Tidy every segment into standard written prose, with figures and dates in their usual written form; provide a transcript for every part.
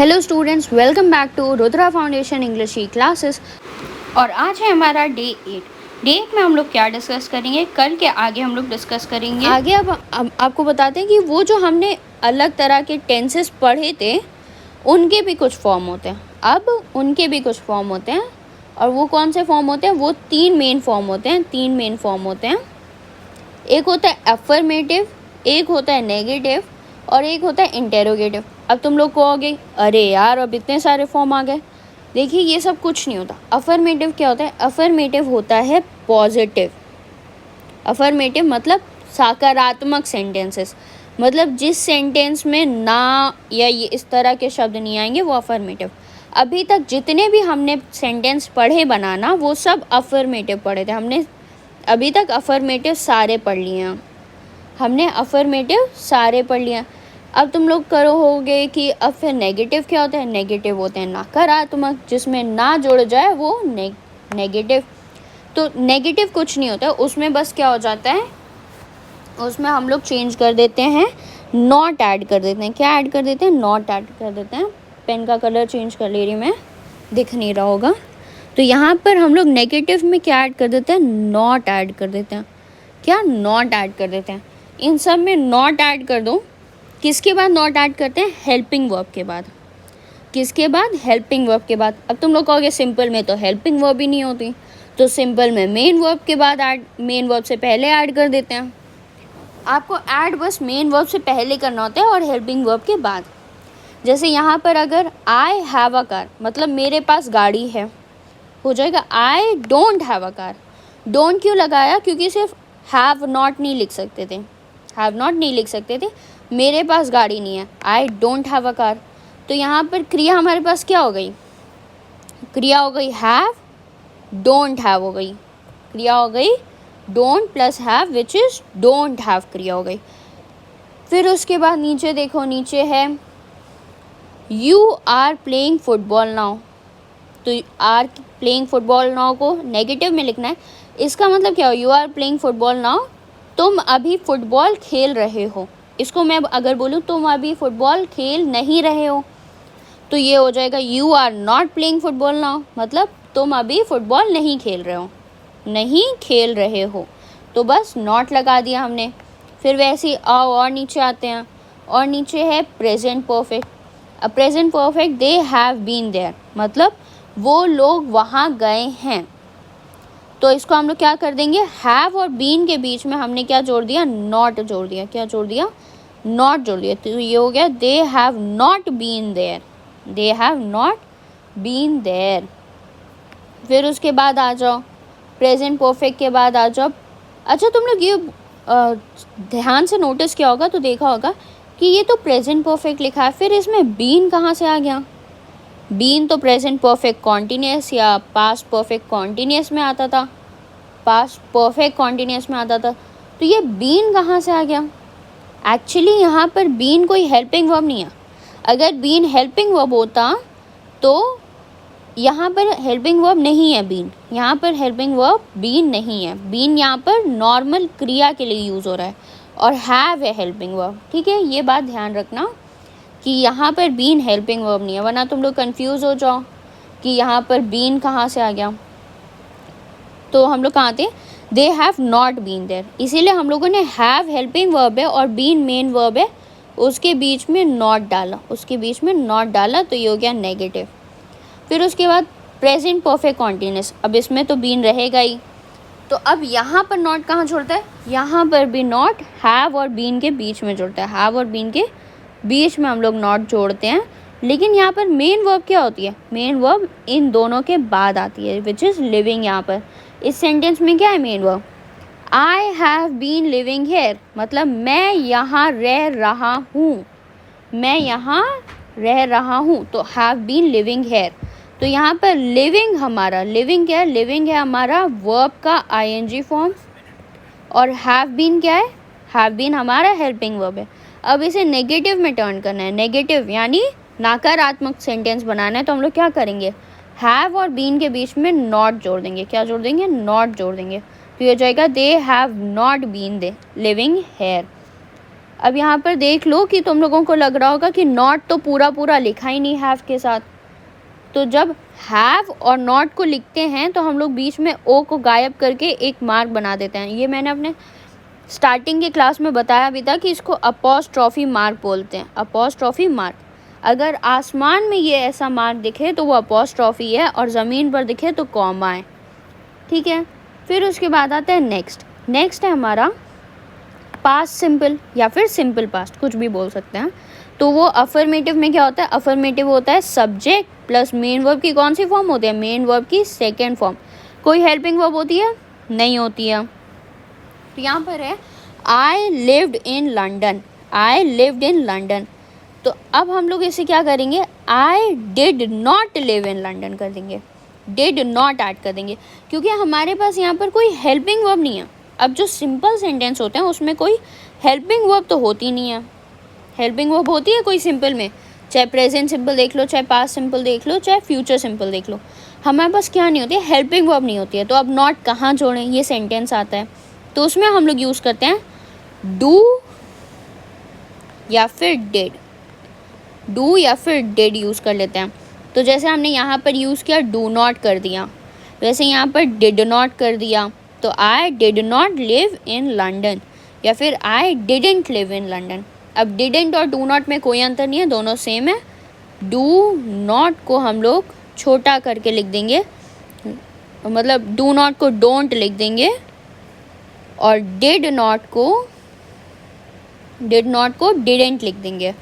Hello students, welcome back to Rudra foundation English की classes. और आज है हमारा डे 8 में हम लोग क्या डिस्कस करेंगे, कल के आगे हम लोग डिस्कस करेंगे। आगे अब आपको बताते हैं कि वो जो हमने अलग तरह के टेंसेस पढ़े थे उनके भी कुछ फॉर्म होते हैं। अब उनके भी कुछ फॉर्म होते हैं और वो कौन से फॉर्म होते हैं, वो तीन मेन फॉर्म होते हैं। एक होता है अफर्मेटिव, एक होता है नेगेटिव और एक होता है इंटेरोगेटिव। अब तुम लोग कहोगे अरे यार अब इतने सारे फॉर्म आ गए। देखिए ये सब कुछ नहीं होता। अफर्मेटिव क्या होता है? अफर्मेटिव होता है पॉजिटिव। अफर्मेटिव मतलब सकारात्मक सेंटेंसेस, मतलब जिस सेंटेंस में ना या ये इस तरह के शब्द नहीं आएंगे वो अफर्मेटिव। अभी तक जितने भी हमने सेंटेंस पढ़े बनाना वो सब अफर्मेटिव पढ़े थे हमने। अभी तक अफर्मेटिव सारे पढ़ लिए हैं अब तुम लोग करोगे कि अब फिर नेगेटिव क्या होता है? नेगेटिव होते हैं नकारात्मक, जिसमें ना जुड़ जाए वो नेगेटिव। तो नेगेटिव कुछ नहीं होता है, उसमें बस क्या हो जाता है, उसमें हम लोग चेंज कर देते हैं, नॉट ऐड कर देते हैं। क्या ऐड कर देते हैं? नॉट ऐड कर देते हैं। पेन का कलर चेंज कर ले रही मैं, दिख नहीं रहा होगा। तो यहाँ पर हम लोग नेगेटिव में क्या ऐड कर देते हैं? नॉट ऐड कर देते हैं। क्या? नॉट ऐड कर देते हैं। इन सब में नॉट ऐड कर दो। किसके बाद नॉट ऐड करते हैं? हेल्पिंग वर्ब के बाद। किसके बाद? हेल्पिंग वर्ब के बाद। अब तुम लोग कहोगे सिंपल में तो हेल्पिंग वर्ब ही नहीं होती, तो सिंपल में मेन वर्ब के बाद ऐड, मेन वर्ब से पहले ऐड कर देते हैं। आपको ऐड बस मेन वर्ब से पहले करना होता है और हेल्पिंग वर्ब के बाद। जैसे यहाँ पर अगर आई हैव अ कार, मतलब मेरे पास गाड़ी है, हो जाएगा I don't have a car. Don't क्यों लगाया? क्योंकि सिर्फ हैव नॉट नहीं लिख सकते थे, मेरे पास गाड़ी नहीं है, I don't have a car. तो यहाँ पर क्रिया हमारे पास क्या हो गई? क्रिया हो गई हैव, डोंट हैव हो गई। क्रिया हो गई don't plus have which is don't have क्रिया हो गई। फिर उसके बाद नीचे देखो, नीचे है you are playing football now. तो आर प्लेइंग फुटबॉल नाउ को नेगेटिव में लिखना है। इसका मतलब क्या हो? You are playing football now, तुम अभी फुटबॉल खेल रहे हो। इसको मैं अगर बोलूँ तुम अभी फुटबॉल खेल नहीं रहे हो, तो ये हो जाएगा you are not playing football now, मतलब तुम अभी फुटबॉल नहीं खेल रहे हो। तो बस नॉट लगा दिया हमने। फिर वैसे ही आओ और नीचे आते हैं, और नीचे है प्रेजेंट परफेक्ट। अब present perfect they have been there, मतलब वो लोग वहाँ गए हैं। तो इसको हम लोग क्या कर देंगे? हैव और बीन के बीच में हमने क्या जोड़ दिया? नॉट जोड़ दिया। क्या जोड़ दिया? नॉट जोड़ दिया। तो ये हो गया they have not been there. फिर उसके बाद आ जाओ, प्रेजेंट परफेक्ट के बाद आ जाओ। अच्छा, तुम लोग ये ध्यान से नोटिस किया होगा, तो देखा होगा कि ये तो प्रेजेंट परफेक्ट लिखा है, फिर इसमें बीन कहाँ से आ गया? बीन तो प्रेजेंट परफेक्ट कॉन्टिन्यूस या पास्ट परफेक्ट कॉन्टिन्यूस में आता था, तो ये बीन कहाँ से आ गया? एक्चुअली यहाँ पर बीन कोई हेल्पिंग वर्ब नहीं है। अगर बीन हेल्पिंग वर्ब होता तो यहाँ पर हेल्पिंग वर्ब नहीं है बीन, यहाँ पर हेल्पिंग वर्ब बीन नहीं है। बीन यहाँ पर नॉर्मल क्रिया के लिए यूज़ हो रहा है और हैव है हेल्पिंग वर्ब। ठीक है, ये बात ध्यान रखना कि यहाँ पर बीन हेल्पिंग वर्ब नहीं है, वरना तुम लोग कंफ्यूज हो जाओ कि यहाँ पर बीन कहाँ से आ गया। तो हम लोग कहाँ थे? They have not been there, इसीलिए हम लोगों ने हैव हेल्पिंग वर्ब है और बीन मेन वर्ब है, उसके बीच में नॉट डाला, तो ये हो गया नेगेटिव। फिर उसके बाद प्रेजेंट परफेक्ट कॉन्टिन्यूस। अब इसमें तो बीन रहेगा ही, तो अब यहाँ पर नॉट कहाँ छोड़ता है? यहाँ पर भी नॉट हैव और बीन के बीच में जोड़ता है। हैव और बीन के बीच में हम लोग नॉट जोड़ते हैं, लेकिन यहाँ पर मेन वर्ब क्या होती है? मेन वर्ब इन दोनों के बाद आती है, विच इज़ लिविंग। यहाँ पर इस सेंटेंस में क्या है main verb? I have been living here, मतलब मैं यहाँ रह रहा हूँ, तो हैव बीन लिविंग हेयर। तो यहाँ पर लिविंग क्या है? लिविंग है हमारा वर्ब का आईएनजी फॉर्म, और हैव बीन क्या है? हैव बीन हमारा हेल्पिंग वर्ब है। अब इसे नेगेटिव में टर्न करना है, नेगेटिव यानी नकारात्मक सेंटेंस बनाना है, तो हम लोग क्या करेंगे? हैव और बीन के बीच में नॉट जोड़ देंगे। क्या जोड़ देंगे? नॉट जोड़ देंगे। तो ये हो जाएगा they have not been living here. अब यहाँ पर देख लो कि तुम लोगों को लग रहा होगा कि नॉट तो पूरा पूरा लिखा ही नहीं हैव के साथ। तो जब हैव और नॉट को लिखते हैं तो हम लोग बीच में ओ को गायब करके एक मार्क बना देते हैं। ये मैंने अपने स्टार्टिंग के क्लास में बताया भी था कि इसको अपॉस्ट्रॉफी मार्क बोलते हैं, अपॉस्ट्रॉफी मार्क। अगर आसमान में ये ऐसा मार्क दिखे तो वो अपॉस्ट्रॉफी है, और ज़मीन पर दिखे तो कॉमा है, ठीक है। फिर उसके बाद आता है नेक्स्ट। नेक्स्ट है हमारा पास्ट सिंपल या फिर सिंपल पास्ट, कुछ भी बोल सकते हैं। तो वो अफर्मेटिव में क्या होता है, अफर्मेटिव होता है सब्जेक्ट प्लस मेन वर्ब की कौन सी फॉर्म होती है, मेन वर्ब की सेकेंड फॉर्म। कोई हेल्पिंग वर्ब होती है, नहीं होती है। तो यहाँ पर है I lived in London, I lived in London. तो अब हम लोग इसे क्या करेंगे, I did not live in London कर देंगे, डिड नॉट ऐड कर देंगे, क्योंकि हमारे पास यहाँ पर कोई हेल्पिंग वर्ब नहीं है। अब जो सिंपल सेंटेंस होते हैं उसमें कोई हेल्पिंग वर्ब तो होती नहीं है। हेल्पिंग वर्ब होती है कोई सिंपल में, चाहे प्रेजेंट सिंपल देख लो, चाहे पास्ट सिंपल देख लो, चाहे फ्यूचर सिंपल देख लो, हमारे पास क्या नहीं होती है, हेल्पिंग वर्ब नहीं होती है। तो अब नॉट कहाँ जोड़ें, ये सेंटेंस आता है तो उसमें हम लोग यूज़ करते हैं डू या फिर डिड, डू या फिर डिड यूज़ कर लेते हैं। तो जैसे हमने यहाँ पर यूज़ किया डू नॉट कर दिया, वैसे यहाँ पर डिड नॉट कर दिया। तो I did not live in London या फिर I didn't live in London. अब डिडेंट और डू नॉट में कोई अंतर नहीं है, दोनों सेम है। डू नॉट को हम लोग छोटा करके लिख देंगे, मतलब डू नॉट को डोंट लिख देंगे, और डिड नॉट को डिडेंट लिख देंगे।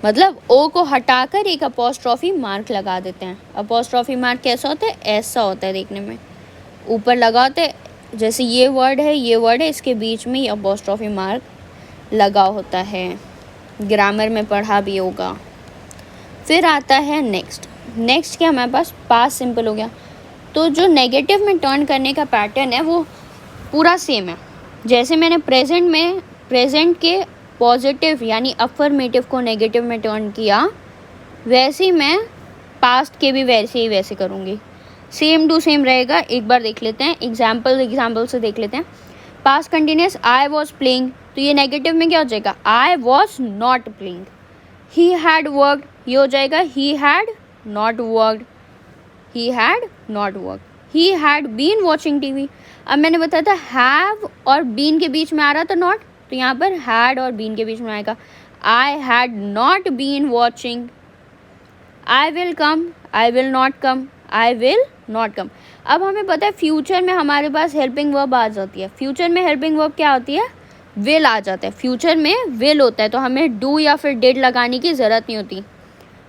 मतलब ओ को हटाकर एक अपॉस्ट्रॉफी मार्क लगा देते हैं। अपॉस्ट्रॉफी मार्क कैसा होता है, ऐसा होता है देखने में, ऊपर लगाते हैं, जैसे ये वर्ड है, ये वर्ड है, इसके बीच में ये अपॉस्ट्रॉफी मार्क लगा होता है, ग्रामर में पढ़ा भी होगा। फिर आता है नेक्स्ट। नेक्स्ट क्या हमारे पास पास्ट सिंपल हो गया। तो जो नेगेटिव में टर्न करने का पैटर्न है वो पूरा सेम है। जैसे मैंने प्रेजेंट के पॉजिटिव यानी अफर्मेटिव को नेगेटिव में टर्न किया, वैसे ही मैं पास्ट के भी वैसे करूँगी, सेम टू सेम रहेगा। एक बार देख लेते हैं, एग्जाम्पल से देख लेते हैं। Past continuous I was playing, तो ये नेगेटिव में क्या हो जाएगा, I was not playing. He had worked, ये हो जाएगा he had not worked, he had not worked. He had been watching TV, अब मैंने बताया था हैव और बीन के बीच में आ रहा था नॉट, तो यहाँ पर हैड और बीन के बीच में आएगा I had not been watching. I will come, I will not come, I will not come. अब हमें पता है फ्यूचर में हमारे पास हेल्पिंग वर्ब आ जाती है। फ्यूचर में हेल्पिंग वर्ब क्या होती है, विल आ जाता है। फ्यूचर में विल होता है, तो हमें डू या फिर डिड लगाने की ज़रूरत नहीं होती,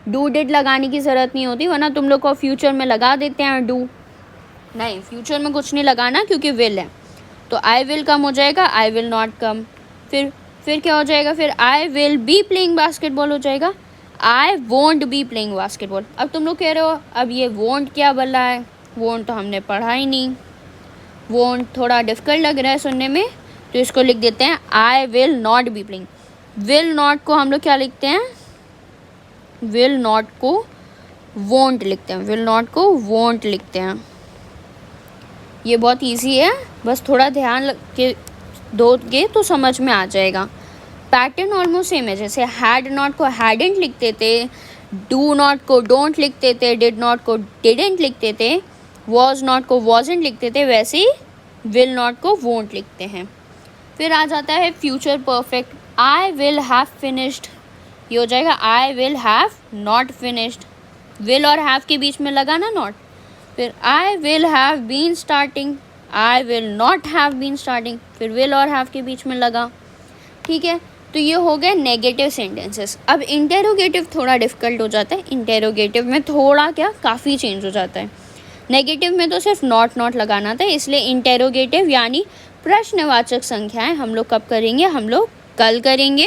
डू डिड लगाने की ज़रूरत नहीं होती, वरना तुम लोग को फ्यूचर में लगा देते हैं डू। नहीं, फ्यूचर में कुछ नहीं लगाना क्योंकि विल है। तो आई विल कम हो जाएगा, आई विल नॉट कम। फिर क्या हो जाएगा, फिर I will be playing basketball हो जाएगा, I won't be playing basketball. अब तुम लोग कह रहे हो अब ये वोंट क्या बल्ला है, वोंट तो हमने पढ़ा ही नहीं, वोंट थोड़ा डिफिकल्ट लग रहा है सुनने में, तो इसको लिख देते हैं आई will not be playing. Will not को हम लोग क्या लिखते हैं, विल नॉट को वोंट लिखते हैं, विल नॉट को वोंट लिखते हैं। ये बहुत इजी है, बस थोड़ा ध्यान के दोगे तो समझ में आ जाएगा। पैटर्न ऑलमोस्ट सेम है, जैसे हैड नॉट को हैडेंट लिखते थे, डू नॉट को डोंट लिखते थे, डिड नॉट को डिडेंट लिखते थे, वॉज नॉट को वॉजेंट लिखते थे, वैसे ही विल नॉट को वोंट लिखते हैं। फिर आ जाता है future perfect, I will have finished, ये हो जाएगा I will have not finished. Will और हैव के बीच में लगा ना नॉट। फिर I will have been starting, I will not have been starting, फिर विल और हैव के बीच में लगा, ठीक है। तो ये हो गए नेगेटिव सेंटेंसेस। अब इंटेरोगेटिव थोड़ा डिफिकल्ट हो जाता है, इंटेरोगेटिव में थोड़ा क्या काफ़ी चेंज हो जाता है। नेगेटिव में तो सिर्फ नॉट लगाना था, इसलिए इंटेरोगेटिव यानी प्रश्नवाचक संख्याएं हम लोग कब करेंगे, हम लोग कल करेंगे।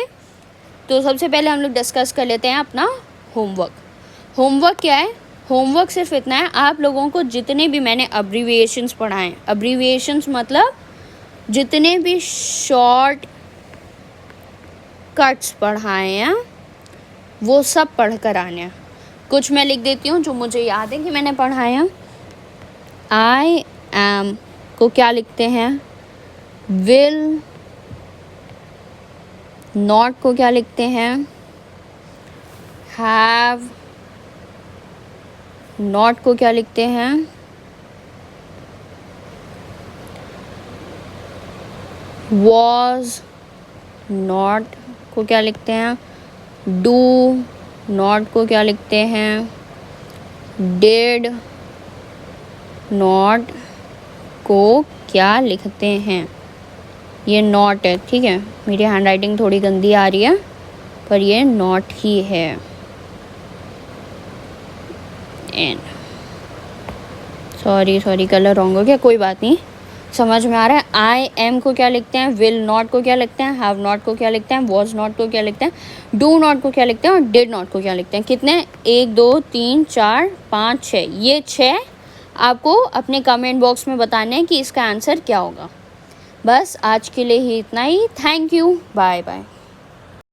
तो सबसे पहले हम लोग डिस्कस कर लेते हैं अपना होमवर्क। होमवर्क क्या है, होमवर्क सिर्फ इतना है, आप लोगों को जितने भी मैंने अब्रीविएशंस पढ़ाएं, अब्रीविएशंस मतलब जितने भी शॉर्ट कट्स पढ़ाए हैं वो सब पढ़ कर आने हैं। कुछ मैं लिख देती हूँ जो मुझे याद है कि मैंने पढ़ाए हैं। आई एम को क्या लिखते हैं, विल नॉट को क्या लिखते हैं? हैव। नॉट को क्या लिखते हैं? वॉज। नॉट को क्या लिखते हैं? डू। नॉट को क्या लिखते हैं? डिड। नॉट को क्या लिखते हैं? ये नॉट है, ठीक है। मेरी हैंड राइटिंग थोड़ी गंदी आ रही है पर ये नॉट ही है। एंड सॉरी कलर रॉन्ग हो गया, कोई बात नहीं, समझ में आ रहा है। आई एम को क्या लिखते हैं? विल नॉट को क्या लिखते हैं? हैव नॉट को क्या लिखते हैं? वॉज नॉट को क्या लिखते हैं? डू नॉट को क्या लिखते हैं? और डिड नॉट को क्या लिखते हैं? कितने? 1 2 3 4 5 6, ये 6 आपको अपने कमेंट बॉक्स में बताने हैं कि इसका आंसर क्या होगा। बस आज के लिए ही इतना ही। Thank you, bye bye.